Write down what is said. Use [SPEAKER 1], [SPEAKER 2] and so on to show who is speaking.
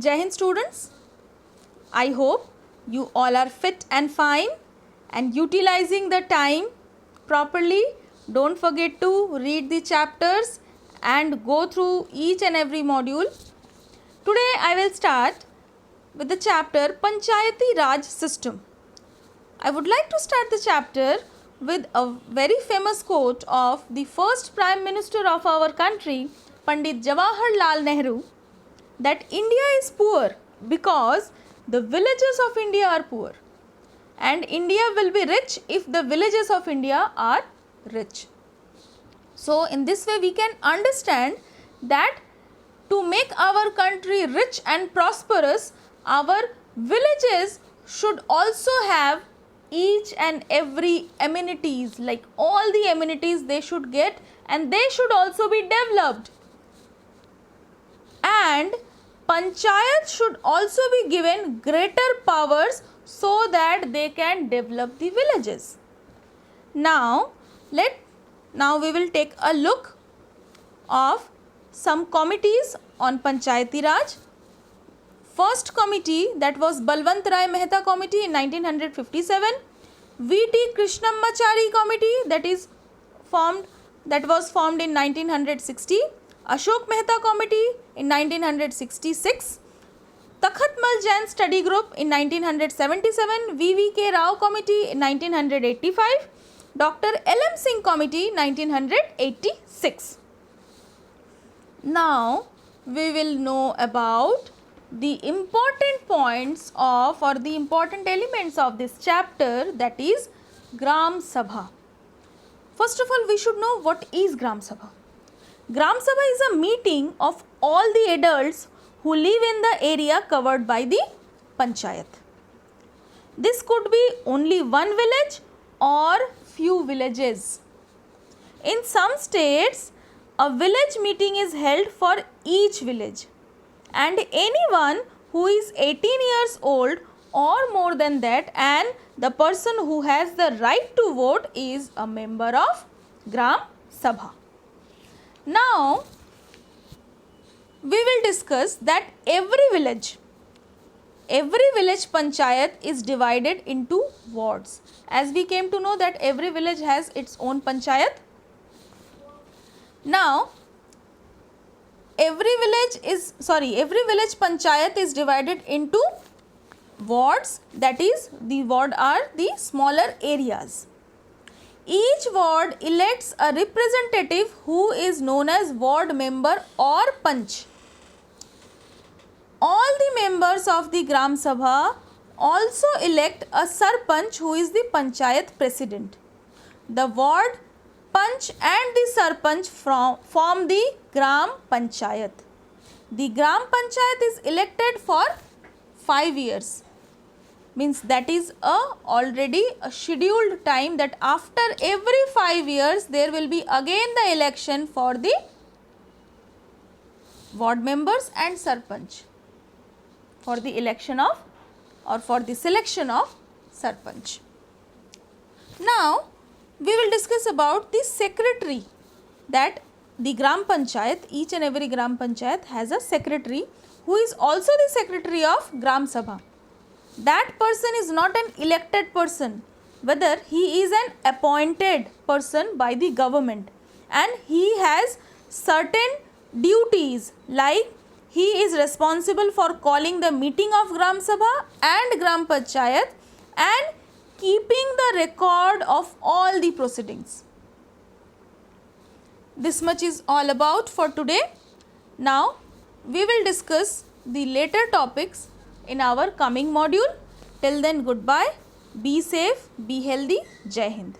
[SPEAKER 1] Jai Hind students. I hope you all are fit and fine and utilizing the time properly. Don't forget to read the chapters and go through each and every module. Today I will start with the chapter Panchayati Raj System. I would like to start the chapter with a very famous quote of the first Prime Minister of our country, Pandit Jawaharlal Nehru, that India is poor because the villages of India are poor, and India will be rich if the villages of India are rich. So in this way we can understand that to make our country rich and prosperous, our villages should also have each and every amenities, like all the amenities they should get, and they should also be developed. And panchayat should also be given greater powers so that they can develop the villages. Now we will take a look of some committees on Panchayati Raj. First committee, that was Balwant Rai Mehta committee in 1957. V.T. Krishnamachari committee, that was formed in 1960. Ashok Mehta committee in 1966. Takhat Jain study group in 1977. V.V.K. Rao committee in 1985. Dr. L.M. Singh committee 1986. Now we will know about the important points of or the important elements of this chapter, that is Gram Sabha. First of all, we should know what is Gram Sabha. Gram Sabha is a meeting of all the adults who live in the area covered by the panchayat. This could be only one village or few villages. In some states, a village meeting is held for each village, and anyone who is 18 years old or more than that and the person who has the right to vote is a member of Gram Sabha. Now we will discuss that every village panchayat is divided into wards. As we came to know that every village has its own panchayat. Now every village panchayat is divided into wards, that is, the ward are the smaller areas. Each ward elects a representative who is known as ward member or panch. All the members of the Gram Sabha also elect a sarpanch who is the panchayat president. The ward panch and the sarpanch form the Gram Panchayat. The Gram Panchayat is elected for 5 years. Means that is already a scheduled time, that after every 5 years there will be again the election for the ward members and sarpanch for the election of or for the selection of sarpanch. Now we will discuss about the secretary, that the Gram Panchayat, each and every Gram Panchayat has a secretary who is also the secretary of Gram Sabha. That person is not an elected person, whether he is an appointed person by the government, and he has certain duties, like he is responsible for calling the meeting of Gram Sabha and Gram Panchayat and keeping the record of all the proceedings. This much is all about for today. Now we will discuss the later topics in our coming module. Till then, goodbye, be safe, be healthy, Jai Hind.